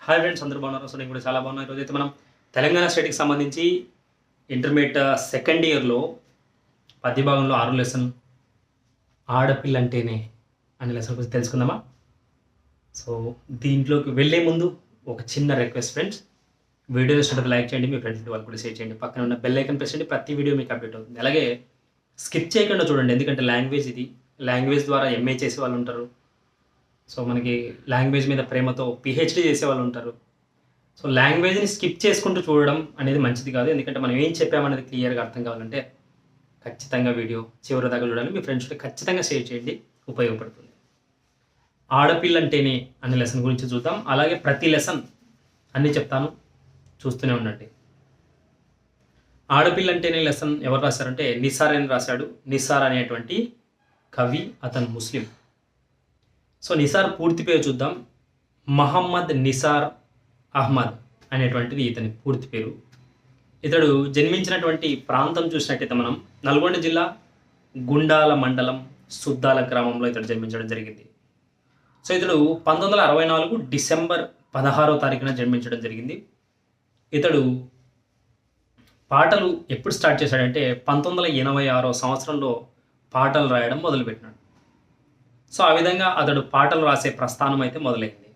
Hi friends, అందరూ బాగున్నారు. So నేను కూడా చాలా బాగున్నాను. ఈరోజైతే మనం తెలంగాణ స్టేట్కి సంబంధించి ఇంటర్మీడియట్ సెకండ్ ఇయర్లో పద్య భాగంలో 6 లెసన్ ఆడపిల్ల అంటేనే అనే లెసన్ గురించి తెలుసుకుందామా. సో దీంట్లోకి వెళ్ళే ముందు ఒక చిన్న రిక్వెస్ట్ ఫ్రెండ్స్, వీడియో ఇష్టమైతే లైక్ చేయండి, మీ ఫ్రెండ్స్ వాళ్ళు కూడా షేర్ చేయండి, పక్కన ఉన్న బెల్ ఐకన్ ప్రెస్ చేయండి, ప్రతి వీడియో మీకు అప్డేట్ అవుతుంది. అలాగే స్కిప్ చేయకుండా చూడండి, ఎందుకంటే లాంగ్వేజ్ ద్వారా ఎంఏ చేసే వాళ్ళు ఉంటారు. సో మనకి లాంగ్వేజ్ మీద ప్రేమతో పిహెచ్డీ చేసే వాళ్ళు ఉంటారు. సో లాంగ్వేజ్ని స్కిప్ చేసుకుంటూ చూడడం అనేది మంచిది కాదు, ఎందుకంటే మనం ఏం చెప్పామనేది క్లియర్గా అర్థం కావాలంటే ఖచ్చితంగా వీడియో చివరి దాకా చూడాలి. మీ ఫ్రెండ్స్తో ఖచ్చితంగా షేర్ చేయండి, ఉపయోగపడుతుంది. ఆడపిల్ల అంటేనే అనే లెసన్ గురించి చూద్దాం. అలాగే ప్రతి లెసన్ అన్నీ చెప్తాను, చూస్తూనే ఉండండి. ఆడపిల్ల అంటేనే లెసన్ ఎవరు రాశారంటే నిసార్ అని రాశాడు. నిసార్ అనేటువంటి కవి, అతను ముస్లిం. సో నిసార్ పూర్తి పేరు చూద్దాం. మహమ్మద్ నిసార్ అహ్మద్ అనేటువంటిది ఇతని పూర్తి పేరు. ఇతడు జన్మించినటువంటి ప్రాంతం చూసినట్టయితే మనం నల్గొండ జిల్లా గుండాల మండలం సుద్దాల గ్రామంలో ఇతడు జన్మించడం జరిగింది. సో ఇతడు 1964 డిసెంబర్ 16వ తారీఖున జన్మించడం జరిగింది. ఇతడు పాటలు ఎప్పుడు స్టార్ట్ చేశాడంటే 1986వ సంవత్సరంలో పాటలు రాయడం మొదలుపెట్టినాడు. సో ఆ విధంగా అతడు పాటలు రాసే ప్రస్థానం అయితే మొదలైంది.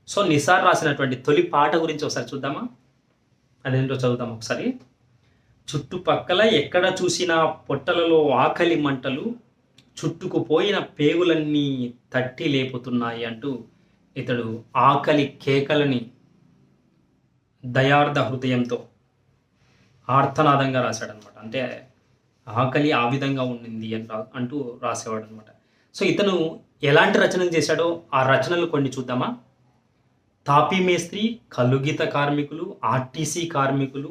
సో నిసార్ రాసినటువంటి తొలి పాట గురించి ఒకసారి చూద్దామా. అదేంటో చదువుతాం ఒకసారి. చుట్టుపక్కల ఎక్కడ చూసినా పొట్టలలో ఆకలి మంటలు, చుట్టుకుపోయిన పేగులన్నీ తట్టి లేపుతున్నాయి అంటూ ఇతడు ఆకలి కేకలని దయార్థ హృదయంతో ఆర్తనాదంగా రాశాడనమాట. అంటే ఆకలి ఆ విధంగా ఉండింది అంటూ రాసేవాడు అనమాట. సో ఇతను ఎలాంటి రచనలు చేశాడో ఆ రచనలు కొన్ని చూద్దామా. తాపీ మేస్త్రి, కలుగీత కార్మికులు, ఆర్టీసీ కార్మికులు,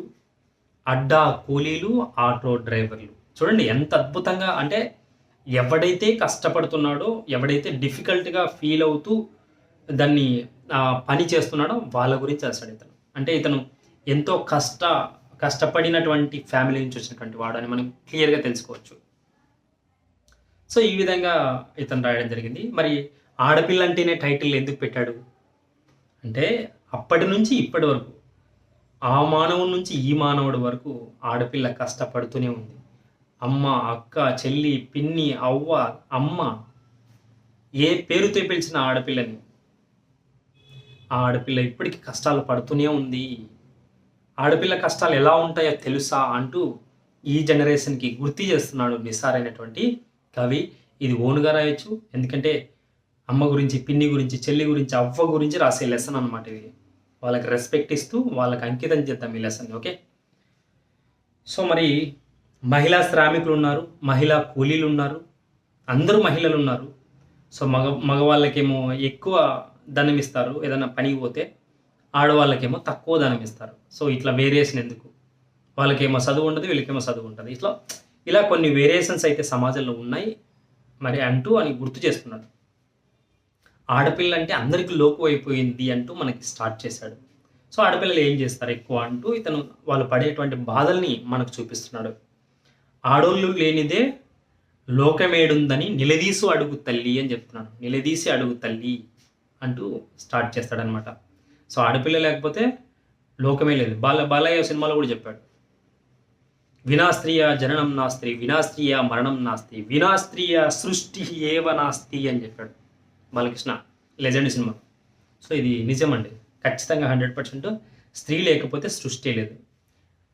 అడ్డా కూలీలు, ఆటో డ్రైవర్లు. చూడండి ఎంత అద్భుతంగా, అంటే ఎవడైతే కష్టపడుతున్నాడో, ఎవడైతే డిఫికల్ట్గా ఫీల్ అవుతూ దాన్ని పని చేస్తున్నాడో వాళ్ళ గురించి రాశాడు ఇతను. అంటే ఇతను ఎంతో కష్టపడినటువంటి ఫ్యామిలీ నుంచి వచ్చినటువంటి వాడు అని మనం క్లియర్గా తెలుసుకోవచ్చు. సో ఈ విధంగా ఇతను రాయడం జరిగింది. మరి ఆడపిల్ల అంటేనే టైటిల్ ఎందుకు పెట్టాడు అంటే, అప్పటి నుంచి ఇప్పటి వరకు ఆ మానవుడి నుంచి ఈ మానవుడి వరకు ఆడపిల్ల కష్టపడుతూనే ఉంది. అమ్మ, అక్క, చెల్లి, పిన్ని, అవ్వ, అమ్మ, ఏ పేరుతో పిలిచిన ఆడపిల్లని, ఆ ఆడపిల్ల ఇప్పటికీ కష్టాలు పడుతూనే ఉంది. ఆడపిల్ల కష్టాలు ఎలా ఉంటాయో తెలుసా అంటూ ఈ జనరేషన్కి గుర్తు చేస్తున్నాడు నిసార్ అయినటువంటి కవి. ఇది ఓన్గా రాయొచ్చు, ఎందుకంటే అమ్మ గురించి, పిన్ని గురించి, చెల్లి గురించి, అవ్వ గురించి రాసే లెసన్ అనమాట ఇది. వాళ్ళకి రెస్పెక్ట్ ఇస్తూ వాళ్ళకి అంకితం చేద్దాం ఈ లెసన్. ఓకే. సో మరి మహిళా శ్రామికులు ఉన్నారు, మహిళా కూలీలు ఉన్నారు, అందరూ మహిళలు ఉన్నారు. సో మగవాళ్ళకేమో ఎక్కువ ధనం ఇస్తారు ఏదైనా పనికి పోతే, ఆడవాళ్ళకేమో తక్కువ ధనం ఇస్తారు. సో ఇట్లా వేరియేషన్ ఎందుకు, వాళ్ళకేమో చదువు ఉండదు, వీళ్ళకేమో చదువు ఉంటుంది, ఇలా కొన్ని వేరియేషన్స్ అయితే సమాజంలో ఉన్నాయి మరి అంటూ అని గుర్తు చేస్తున్నాడు. ఆడపిల్ల అంటే అందరికీ లోకు అయిపోయింది అంటూ మనకి స్టార్ట్ చేశాడు. సో ఆడపిల్లలు ఏం చేస్తారు ఎక్కువ అంటూ ఇతను వాళ్ళు పడేటువంటి బాధల్ని మనకు చూపిస్తున్నాడు. ఆడోళ్ళు లేనిదే లోకమేడుందని నిలదీసి అడుగు తల్లి అని చెప్తున్నాడు. నిలదీసి అడుగు తల్లి అంటూ స్టార్ట్ చేస్తాడనమాట. సో ఆడపిల్ల లేకపోతే లోకమే లేదు. బాలయ్య సినిమాలో కూడా చెప్పాడు, వినాస్త్రీయ జననం నాస్త్రీ, వినాస్త్రీయ మరణం నాస్తి, వినాస్త్రీయ సృష్టి ఏవ నాస్తి అని చెప్పాడు బాలకృష్ణ, లెజెండ్ సినిమా. సో ఇది నిజమండి, ఖచ్చితంగా 100%. స్త్రీ లేకపోతే సృష్టి లేదు.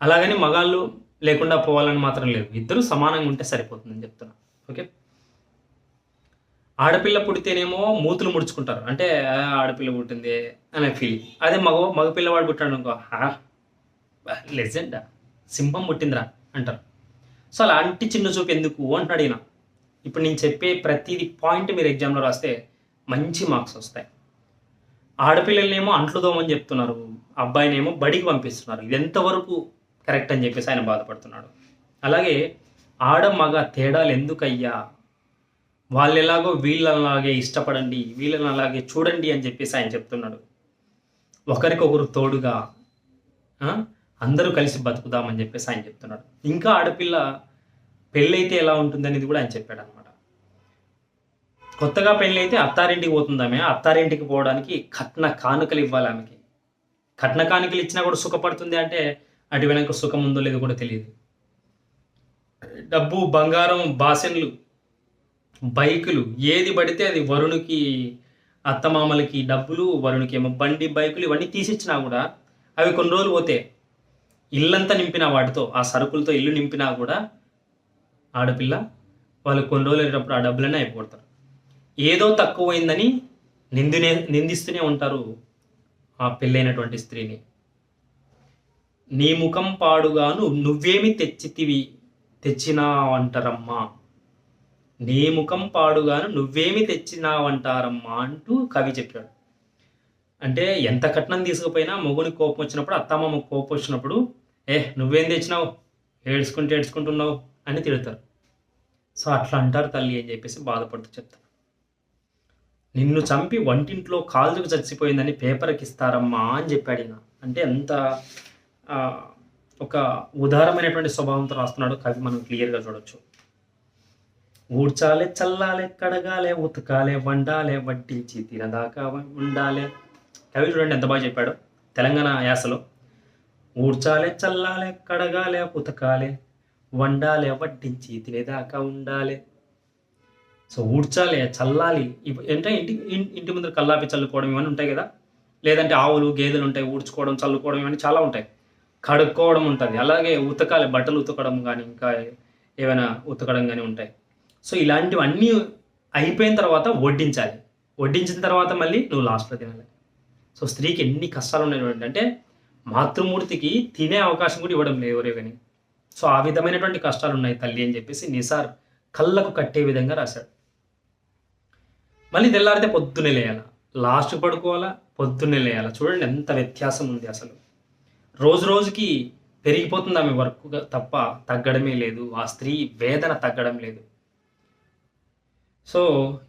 అలాగని మగాళ్ళు లేకుండా పోవాలని మాత్రం లేదు, ఇద్దరు సమానంగా ఉంటే సరిపోతుందని చెప్తున్నా. ఓకే. ఆడపిల్ల పుడితేనేమో మూతులు ముడుచుకుంటారు, అంటే ఆడపిల్ల పుట్టింది అనే ఫీలింగ్. అదే మగపిల్లవాడు పుట్టాడు అనుకో, లెజెండా, సింహం పుట్టిందిరా అంటారు. సో అలాంటి చిన్న చూపు ఎందుకు అంటున్నాడు ఈయన. ఇప్పుడు నేను చెప్పే ప్రతిది పాయింట్ మీరు ఎగ్జామ్లో రాస్తే మంచి మార్క్స్ వస్తాయి. ఆడపిల్లలనేమో అంట్లు దోమని చెప్తున్నారు, అబ్బాయినేమో బడికి పంపిస్తున్నారు. ఇది ఎంతవరకు కరెక్ట్ అని చెప్పేసి ఆయన బాధపడుతున్నాడు. అలాగే ఆడ మగ తేడాలు ఎందుకయ్యా, వాళ్ళు ఎలాగో వీళ్ళలాగే ఇష్టపడండి, వీళ్ళని అలాగే చూడండి అని చెప్పేసి ఆయన చెప్తున్నాడు. ఒకరికొకరు తోడుగా అందరూ కలిసి బతుకుదామని చెప్పేసి ఆయన చెప్తున్నాడు. ఇంకా ఆడపిల్ల పెళ్ళైతే ఎలా ఉంటుంది అనేది కూడా ఆయన చెప్పాడు అనమాట. కొత్తగా పెళ్ళైతే అత్తారింటికి పోతుంది ఆమె. అత్తారింటికి పోవడానికి కట్న కానుకలు ఇవ్వాలి ఆమెకి. కట్న కానుకలు ఇచ్చినా కూడా సుఖపడుతుంది అంటే, అటు వెనక సుఖం ఉందో లేదో కూడా తెలీదు. డబ్బు, బంగారం, బాసెన్లు, బైకులు ఏది పడితే అది వరుణుకి, అత్తమామలకి డబ్బులు, వరుణుకేమో బండి, బైకులు ఇవన్నీ తీసిచ్చినా కూడా అవి కొన్ని రోజులు పోతే ఇల్లంతా నింపినా వాటితో, ఆ సరుకులతో ఇల్లు నింపినా కూడా ఆడపిల్ల వాళ్ళు కొన్ని రోజులు వెళ్ళేటప్పుడు ఆ డబ్బులన్నీ అయిపోతారు. ఏదో తక్కువైందని నిందిస్తూనే ఉంటారు ఆ పెళ్ళైనటువంటి స్త్రీని. నీ ముఖం పాడుగాను నువ్వేమి తెచ్చినావంటారమ్మా, నీ ముఖం పాడుగాను నువ్వేమి తెచ్చినావంటారమ్మా అంటూ కవి చెప్పాడు. అంటే ఎంత కట్నం తీసుకుపోయినా మొగుని కోపం వచ్చినప్పుడు, అత్తమామ కోపం వచ్చినప్పుడు, నువ్వేం తెచ్చినావు, ఏడ్చుకుంటున్నావు అని తిడతారు. సో అట్లా అంటారు తల్లి అని చెప్పేసి బాధపడుతూ చెప్తారు. నిన్ను చంపి వంటింట్లో కాల్చుకు చచ్చిపోయిందని పేపర్కి ఇస్తారమ్మా అని చెప్పాడు ఈయన. అంటే ఎంత ఒక ఉదారమైనటువంటి స్వభావంతో రాస్తున్నాడు కవి, మనం క్లియర్గా చూడొచ్చు. ఊడ్చాలే, చల్లాలే, కడగాలే, ఉతకాలే, వండాలే, వడ్డించి తినదాకా ఉండాలే. కవి చూడండి ఎంత బాగా చెప్పాడు తెలంగాణ యాసలో. ఊడ్చాలే, చల్లాలే, కడగాలే, ఉతకాలే, వండాలే, వడ్డించి తినేదాకా ఉండాలి. సో ఊడ్చాలి, చల్లాలి, అంటే ఇంటి ముందర కల్లాపి చల్లుకోవడం ఇవన్నీ ఉంటాయి కదా, లేదంటే ఆవులు గేదెలు ఉంటాయి, ఊడ్చుకోవడం చల్లుకోవడం ఇవన్నీ చాలా ఉంటాయి. కడుక్కోవడం ఉంటుంది, అలాగే ఉతకాలి, బట్టలు ఉతకడం కానీ ఇంకా ఏమైనా ఉతకడం కానీ ఉంటాయి. సో ఇలాంటివన్నీ అయిపోయిన తర్వాత వడ్డించాలి, వడ్డించిన తర్వాత మళ్ళీ నువ్వు లాస్ట్లో తినాలి. సో స్త్రీకి ఎన్ని కష్టాలు ఉన్నాయి అంటే మాతృమూర్తికి తినే అవకాశం కూడా ఇవ్వడం లేదు ఎవరే కానీ. సో ఆ విధమైనటువంటి కష్టాలు ఉన్నాయి తల్లి అని చెప్పేసి నిసార్ కళ్ళకు కట్టే విధంగా రాశాడు. మళ్ళీ తెల్లారితే పొద్దున్నే లేయాల, లాస్ట్ పడుకోవాలా, పొద్దున్నే లేయాలా. చూడండి ఎంత వ్యత్యాసం ఉంది అసలు. రోజు రోజుకి పెరిగిపోతుంది ఆమె వర్క్ తప్ప తగ్గడమే లేదు, ఆ స్త్రీ వేదన తగ్గడం లేదు. సో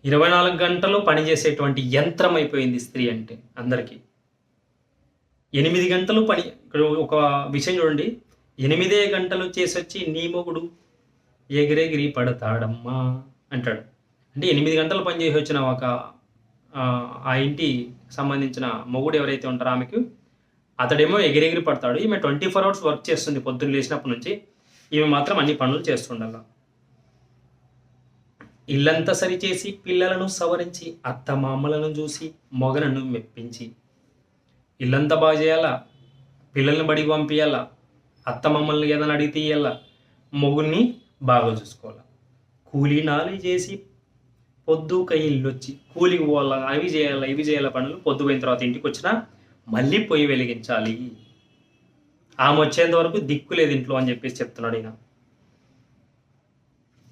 24 గంటలు పనిచేసేటువంటి యంత్రం అయిపోయింది స్త్రీ అంటే అందరికీ. 8 గంటలు పని, ఇక్కడ ఒక విషయం చూడండి, 8 గంటలు చేసి వచ్చి నీ మొగుడు ఎగిరెగిరి పడతాడమ్మా అంటాడు. అంటే 8 గంటలు పనిచేసి వచ్చిన ఒక ఆ ఇంటి సంబంధించిన మొగుడు ఎవరైతే ఉంటారో ఆమెకు, అతడేమో ఎగిరెగిరి పడతాడు. ఈమె 24 hours వర్క్ చేస్తుంది పొద్దున్న లేచినప్పటి నుంచి, ఈమె మాత్రం అన్ని పనులు చేస్తుండాల. ఇల్లంతా సరిచేసి, పిల్లలను సవరించి, అత్తమామలను చూసి, మొగనను మెప్పించి. ఇల్లంతా బాగా చేయాలా, పిల్లల్ని బడికి పంపించాలా, అత్తమామల్ని ఏదైనా అడిగితే ఇయ్యాలా, మొగుల్ని బాగా చూసుకోవాలా. కూలీ నాలి చేసి పొద్దుక ఇల్లొచ్చి, కూలికి పోవాలా, అవి చేయాలా పనులు. పొద్దు పోయిన తర్వాత ఇంటికి వచ్చినా మళ్ళీ పొయ్యి వెలిగించాలి. ఆమె వచ్చేంత వరకు దిక్కు లేదు ఇంట్లో అని చెప్పేసి చెప్తున్నాడు ఈయన.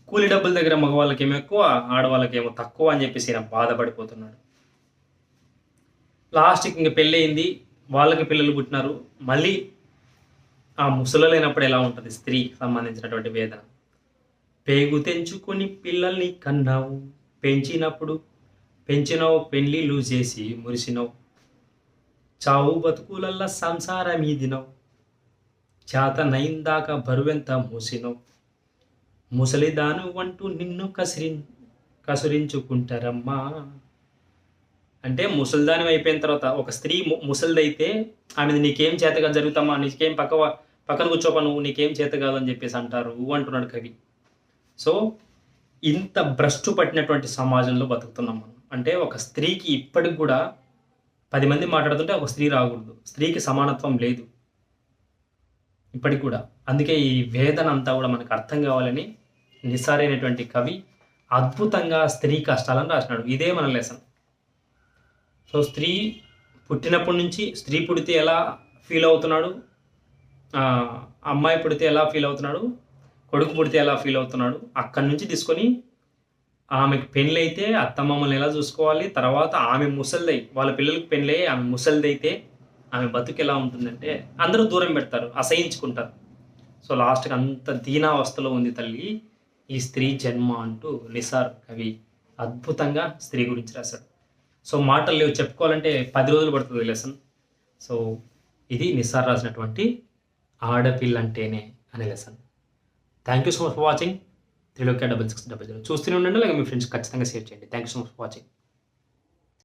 కూలి డబ్బుల దగ్గర మగవాళ్ళకేమో ఎక్కువ, ఆడవాళ్ళకేమో తక్కువ అని చెప్పేసి ఈయన బాధపడిపోతున్నాడు. లాస్ట్కి ఇంక పెళ్ళయింది, వాళ్ళకి పిల్లలు పుట్టినారు. మళ్ళీ ఆ ముసలైనప్పుడు ఎలా ఉంటుంది స్త్రీకి సంబంధించినటువంటి వేదన. పేగు తెంచుకొని పిల్లల్ని కన్నావు, పెంచినావు, పెళ్ళిళ్ళు చేసి మురిసినావు, చావు బతుకులల్లా సంసారం ఈదినావు, చేత నయిందాక బరువెంత మూసినావు, ముసలిదాను అంటూ నిన్ను కసురించుకుంటారమ్మా. అంటే ముసలిదాని అయిపోయిన తర్వాత ఒక స్త్రీ ముసలిదైతే ఆమెది నీకేం చేతగా జరుగుతామా, నీకేం పక్కన కూర్చోపా, నువ్వు నీకేం చేత కాదని చెప్పేసి అంటారు అంటున్నాడు కవి. సో ఇంత భ్రష్టు పట్టినటువంటి సమాజంలో బతుకుతున్నాం మనం. అంటే ఒక స్త్రీకి ఇప్పటికి కూడా 10 మంది మాట్లాడుతుంటే ఒక స్త్రీ రాకూడదు, స్త్రీకి సమానత్వం లేదు ఇప్పటికి కూడా. అందుకే ఈ వేదన అంతా కూడా మనకు అర్థం కావాలని నిసార్ అయినటువంటి కవి అద్భుతంగా స్త్రీ కష్టాలను రాసినాడు. ఇదే మన లెసన్. సో స్త్రీ పుట్టినప్పటి నుంచి, స్త్రీ పుడితే ఎలా ఫీల్ అవుతున్నాడు, అమ్మాయి పుడితే ఎలా ఫీల్ అవుతున్నాడు, కొడుకు పుడితే ఎలా ఫీల్ అవుతున్నాడు, అక్కడి నుంచి తీసుకొని ఆమెకు పెళ్ళైతే అత్తమామల్ని ఎలా చూసుకోవాలి, తర్వాత ఆమె ముసలిదై వాళ్ళ పిల్లలకి పెళ్ళై ఆమె ముసలిదైతే ఆమె బతుకు ఎలా ఉంటుందంటే అందరూ దూరం పెడతారు, అసహించుకుంటారు. సో లాస్ట్కి అంత దీనావస్థలో ఉంది తల్లి ఈ స్త్రీ జన్మ అంటూ నిసార్ కవి అద్భుతంగా స్త్రీ గురించి రాశాడు. సో మాటలు లేవు, చెప్పుకోవాలంటే 10 రోజులు పడుతుంది లెసన్. సో ఇది నిసార్ రాసినటువంటి ఆడపిల్లంటేనే అనే lesson. Thank you so much for watching. 3 6600 చూస్తూనే ఉండండి. అలాగే మీ ఫ్రెండ్స్ ఖచ్చితంగా షేర్ చేయండి. Thank you so much for watching.